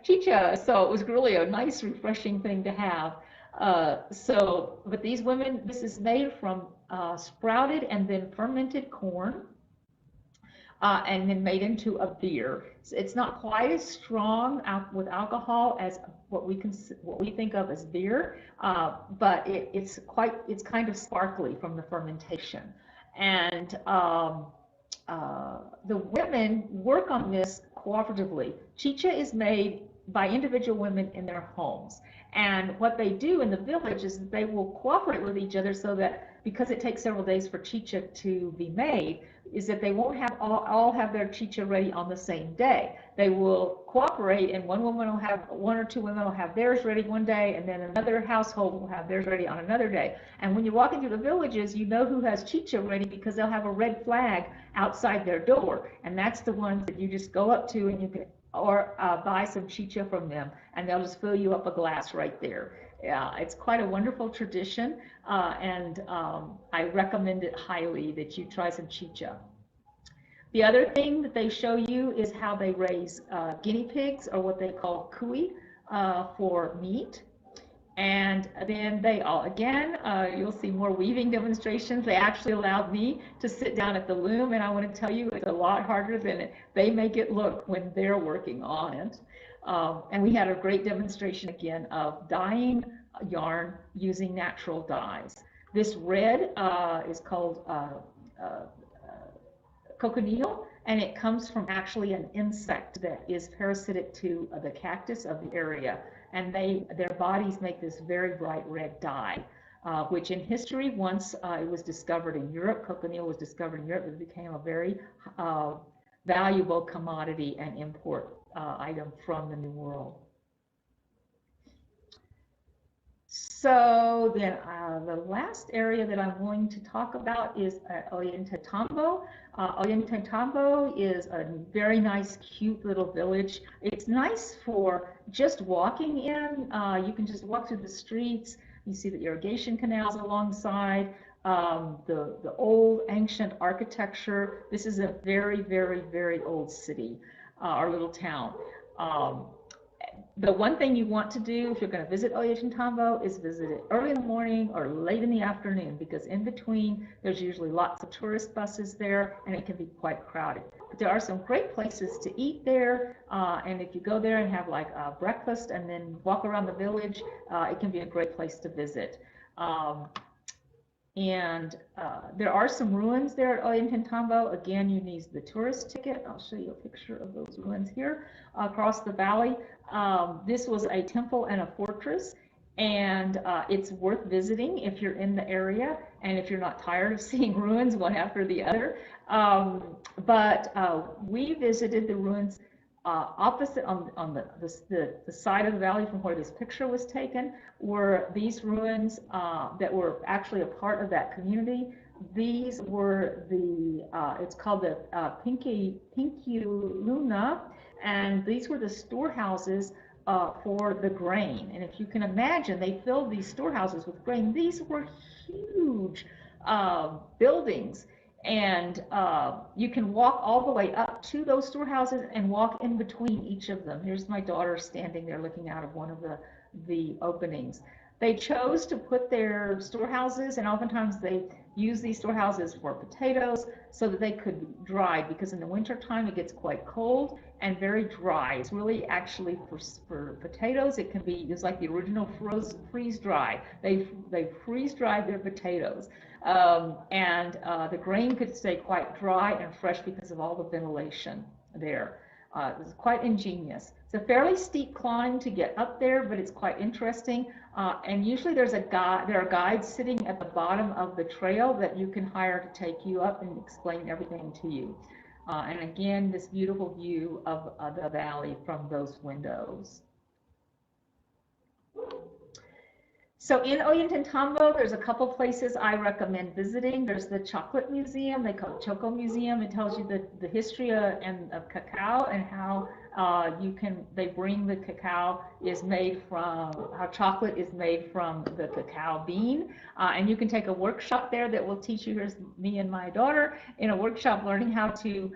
chicha?" So it was really a nice, refreshing thing to have. But these women, this is made from sprouted and then fermented corn. and then made into a beer. It's not quite as strong with alcohol as what we think of as beer, but it's kind of sparkly from the fermentation. And the women work on this cooperatively. Chicha is made by individual women in their homes. And what they do in the village is they will cooperate with each other so that, because it takes several days for chicha to be made, is that they won't have all have their chicha ready on the same day. They will cooperate, and one or two women will have theirs ready one day, and then another household will have theirs ready on another day. And when you're walking through the villages, you know who has chicha ready because they'll have a red flag outside their door, and that's the ones that you just go up to and you can buy some chicha from them, and they'll just fill you up a glass right there. Yeah, it's quite a wonderful tradition, and I recommend it highly that you try some chicha. The other thing that they show you is how they raise guinea pigs, or what they call cuy, for meat. And then they you'll see more weaving demonstrations. They actually allowed me to sit down at the loom, and I want to tell you, it's a lot harder than they make it look when they're working on it. And we had a great demonstration again of dyeing yarn using natural dyes. This red is called cochineal, and it comes from actually an insect that is parasitic to the cactus of the area. And their bodies make this very bright red dye, which in history, once it was discovered in Europe, cochineal was discovered in Europe, it became a very valuable commodity and import item from the New World. So then the last area that I'm going to talk about is Ollyantaytambo. Ollyantaytambo is a very nice, cute little village. It's nice for just walking in. You can just walk through the streets. You see the irrigation canals alongside, the old ancient architecture. This is a very, very, very old city, our little town. The one thing you want to do if you're going to visit Ollyantaytambo is visit it early in the morning or late in the afternoon, because in between there's usually lots of tourist buses there and it can be quite crowded. But there are some great places to eat there, and if you go there and have like a breakfast and then walk around the village, it can be a great place to visit. There are some ruins there at Ollyantaytambo. Again, you need the tourist ticket. I'll show you a picture of those ruins here across the valley. This was a temple and a fortress, and it's worth visiting if you're in the area and if you're not tired of seeing ruins one after the other. We visited the ruins opposite on the side of the valley from where this picture was taken were these ruins that were actually a part of that community. These were it's called the Pinkuluna, and these were the storehouses for the grain. And if you can imagine, they filled these storehouses with grain. These were huge buildings. And you can walk all the way up to those storehouses and walk in between each of them. Here's my daughter standing there looking out of one of the openings. They chose to put their storehouses, and oftentimes they use these storehouses for potatoes so that they could be dried, because in the wintertime it gets quite cold and very dry. It's really actually for potatoes, it can be just like the original freeze dry. They freeze dried their potatoes. The grain could stay quite dry and fresh because of all the ventilation there. It's quite ingenious. It's a fairly steep climb to get up there, but it's quite interesting. And usually there are guides sitting at the bottom of the trail that you can hire to take you up and explain everything to you. And again, this beautiful view of the valley from those windows. So in Ollyantaytambo, there's a couple places I recommend visiting. There's the Chocolate Museum, they call it Choco Museum. It tells you the history of cacao and how they bring the cacao is made from, how chocolate is made from the cacao bean. And you can take a workshop there that will teach you, here's me and my daughter, in a workshop learning how to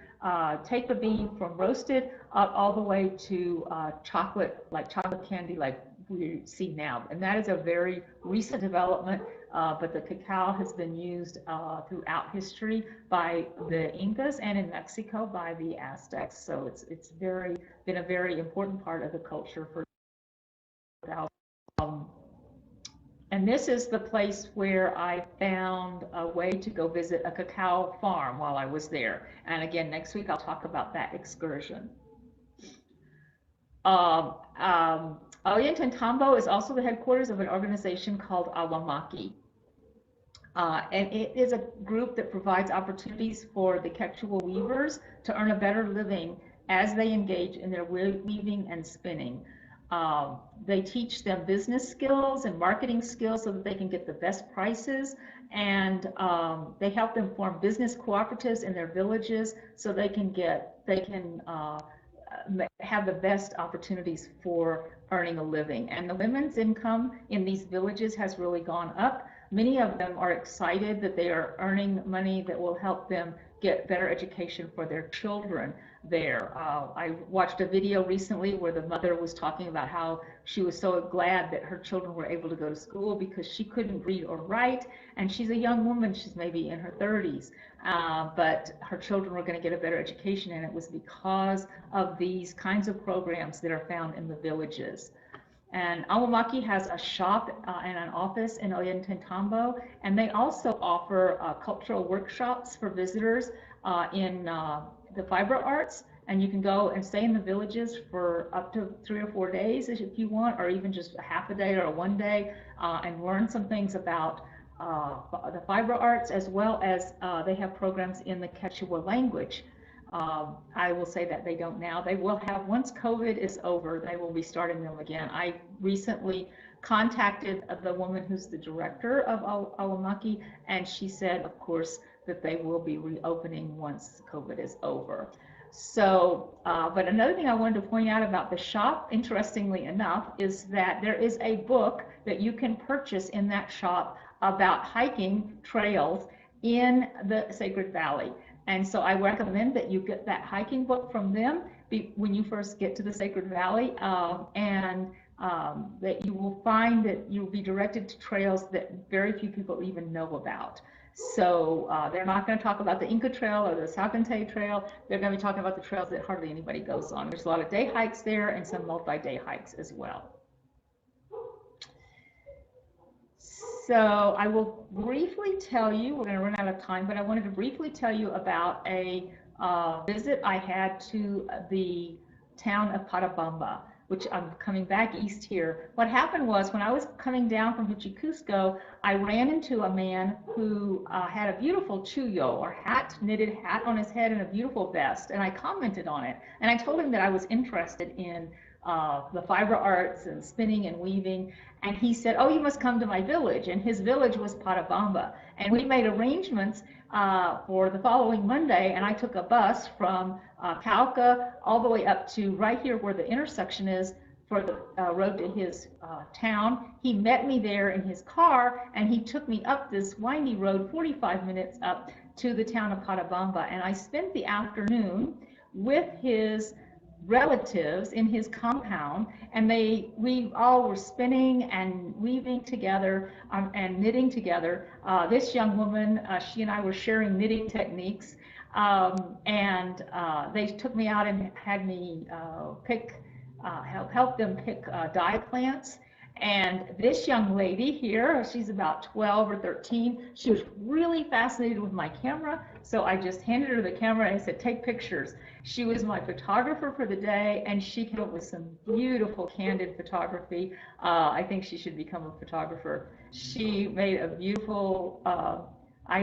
take the bean from roasted all the way to chocolate, like chocolate candy, like we see now. And that is a very recent development, but the cacao has been used throughout history by the Incas and in Mexico by the Aztecs. So it's been a very important part of the culture for and this is the place where I found a way to go visit a cacao farm while I was there. And again, next week I'll talk about that excursion. Ollyantaytambo is also the headquarters of an organization called Awamaki. And it is a group that provides opportunities for the Quechua weavers to earn a better living as they engage in their weaving and spinning. They teach them business skills and marketing skills so that they can get the best prices, and they help them form business cooperatives in their villages so they can have the best opportunities for earning a living. And the women's income in these villages has really gone up. Many of them are excited that they are earning money that will help them get better education for their children there. I watched a video recently where the mother was talking about how she was so glad that her children were able to go to school because she couldn't read or write, and she's a young woman, she's maybe in her 30s, but her children were going to get a better education, and it was because of these kinds of programs that are found in the villages. And Awamaki has a shop and an office in Ollyantaytambo, and they also offer cultural workshops for visitors in the fiber arts, and you can go and stay in the villages for up to 3 or 4 days if you want, or even just a half a day or 1 day, and learn some things about the fiber arts, as well as they have programs in the Quechua language. I will say that they don't now. They will have, once COVID is over, they will be starting them again. I recently contacted the woman who's the director of Awamaki, and she said, of course, that they will be reopening once COVID is over. So, but another thing I wanted to point out about the shop, interestingly enough, is that there is a book that you can purchase in that shop about hiking trails in the Sacred Valley. And so I recommend that you get that hiking book from them when you first get to the Sacred Valley, and that you will find that you'll be directed to trails that very few people even know about. So they're not going to talk about the Inca Trail or the Sagantay Trail. They're going to be talking about the trails that hardly anybody goes on. There's a lot of day hikes there and some multi-day hikes as well. So I will briefly tell you, we're going to run out of time, but I wanted to briefly tell you about a visit I had to the town of Patabamba, which I'm coming back east here. What happened was, when I was coming down from Huchy Qosqo, I ran into a man who had a beautiful chuyo, or hat, knitted hat on his head, and a beautiful vest, and I commented on it. And I told him that I was interested in the fiber arts and spinning and weaving, and he said, oh, you must come to my village. And his village was Patabamba, and we made arrangements for the following Monday, and I took a bus from Cauca all the way up to right here where the intersection is for the road to his town. He met me there in his car, and he took me up this windy road, 45 minutes up to the town of Patabamba, and I spent the afternoon with his relatives in his compound, and we all were spinning and weaving together and knitting together. This young woman, she and I were sharing knitting techniques, and they took me out and had me help them pick dye plants. And this young lady here, she's about 12 or 13, she was really fascinated with my camera, so I just handed her the camera and I said, take pictures. She was my photographer for the day, and she came up with some beautiful candid photography. I think she should become a photographer. She made a beautiful,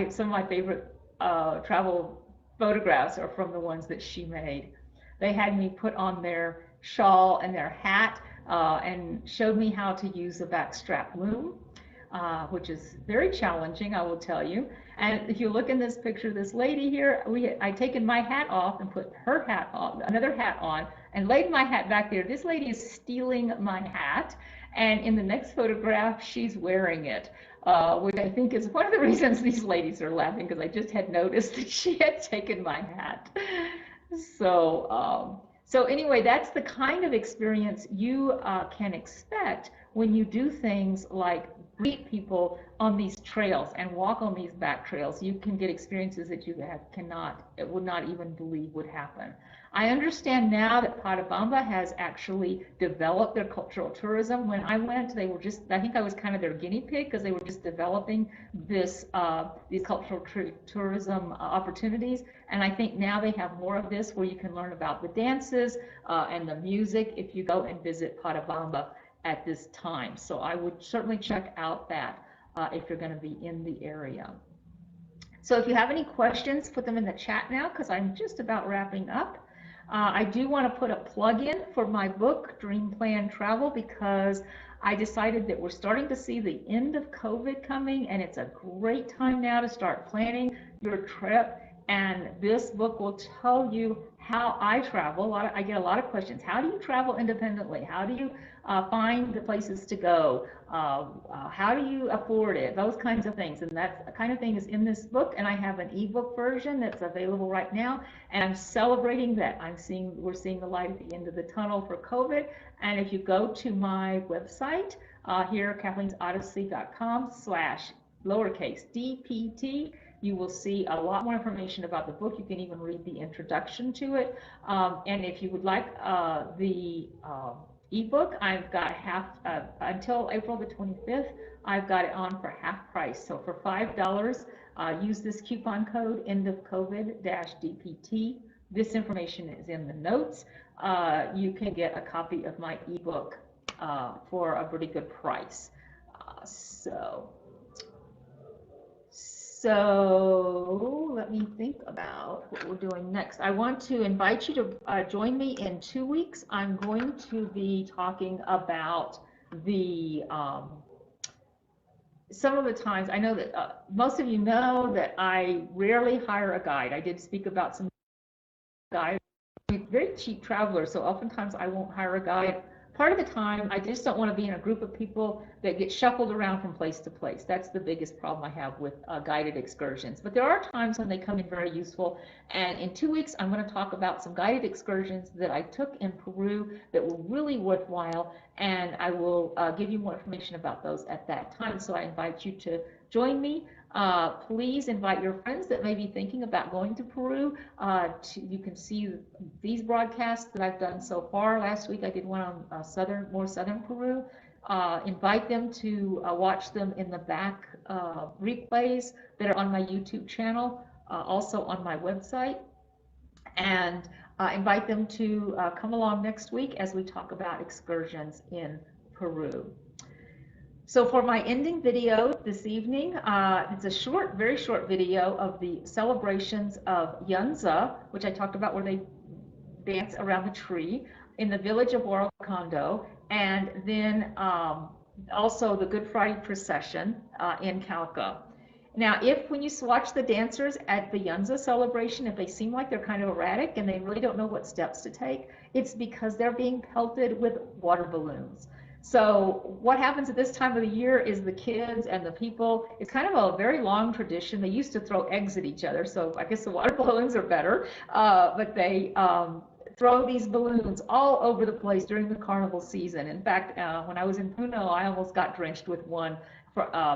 some of my favorite travel photographs are from the ones that she made. They had me put on their shawl and their hat, and showed me how to use a backstrap loom, which is very challenging, I will tell you. And if you look in this picture, this lady here, I'd taken my hat off and put her hat on, another hat on, and laid my hat back there. This lady is stealing my hat, and in the next photograph, she's wearing it, which I think is one of the reasons these ladies are laughing, because I just had noticed that she had taken my hat. So, So anyway, that's the kind of experience you can expect when you do things like greet people on these trails and walk on these back trails. You can get experiences that you would not even believe would happen. I understand now that Patabamba has actually developed their cultural tourism. When I went, they were just, I think I was kind of their guinea pig because they were just developing these cultural tourism opportunities. And I think now they have more of this where you can learn about the dances and the music if you go and visit Patabamba at this time. So I would certainly check out that if you're going to be in the area. So if you have any questions, put them in the chat now because I'm just about wrapping up. I do want to put a plug in for my book, Dream Plan Travel, because I decided that we're starting to see the end of COVID coming, and it's a great time now to start planning your trip. And this book will tell you how I travel. I get a lot of questions. How do you travel independently? How do you find the places to go? How do you afford it? Those kinds of things. And that kind of thing is in this book. And I have an ebook version that's available right now. And I'm celebrating that. We're seeing the light at the end of the tunnel for COVID. And if you go to my website here, Cathleen'sOdyssey.com/DPT, you will see a lot more information about the book. You can even read the introduction to it. And if you would like the ebook, I've got until April the 25th, I've got it on for half price. So for $5, use this coupon code EndOfCovid-DPT. This information is in the notes. You can get a copy of my ebook for a pretty good price. So let me think about what we're doing next. I want to invite you to join me in 2 weeks. I'm going to be talking about some of the times. I know that most of you know that I rarely hire a guide. I did speak about some guides. I'm a very cheap traveler, so oftentimes I won't hire a guide. Part of the time, I just don't want to be in a group of people that get shuffled around from place to place. That's the biggest problem I have with guided excursions. But there are times when they come in very useful. And in 2 weeks, I'm going to talk about some guided excursions that I took in Peru that were really worthwhile. And I will give you more information about those at that time. So I invite you to join me. Please invite your friends that may be thinking about going to Peru. You can see these broadcasts that I've done so far. Last week I did one on more southern Peru. Invite them to watch them in the back replays that are on my YouTube channel, also on my website. And invite them to come along next week as we talk about excursions in Peru. So for my ending video this evening, it's a very short video of the celebrations of Younza, which I talked about where they dance around the tree in the village of Huchuy, and then also the Good Friday procession in Cacao. Now, when you watch the dancers at the Younza celebration, if they seem like they're kind of erratic and they really don't know what steps to take, it's because they're being pelted with water balloons. So what happens at this time of the year is the kids and the people, it's kind of a very long tradition. They used to throw eggs at each other, so I guess the water balloons are better, but they throw these balloons all over the place during the carnival season. In fact, when I was in Puno, I almost got drenched with one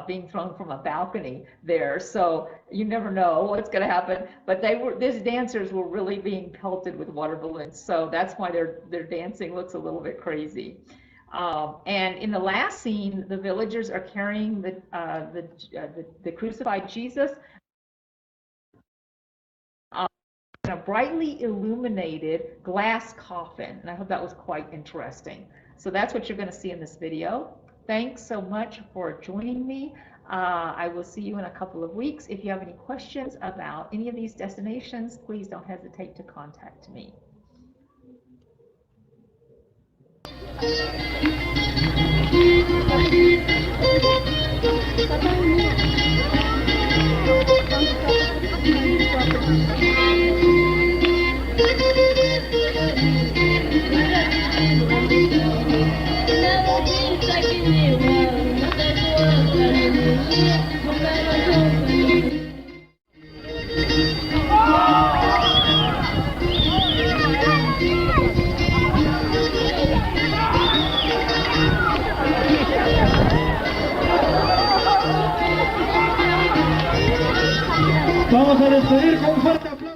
being thrown from a balcony there. So you never know what's going to happen. But these dancers were really being pelted with water balloons. So that's why their dancing looks a little bit crazy. And in the last scene, the villagers are carrying the crucified Jesus in a brightly illuminated glass coffin. And I hope that was quite interesting. So that's what you're going to see in this video. Thanks so much for joining me. I will see you in a couple of weeks. If you have any questions about any of these destinations, please don't hesitate to contact me. Vamos a despedir con un fuerte aplauso.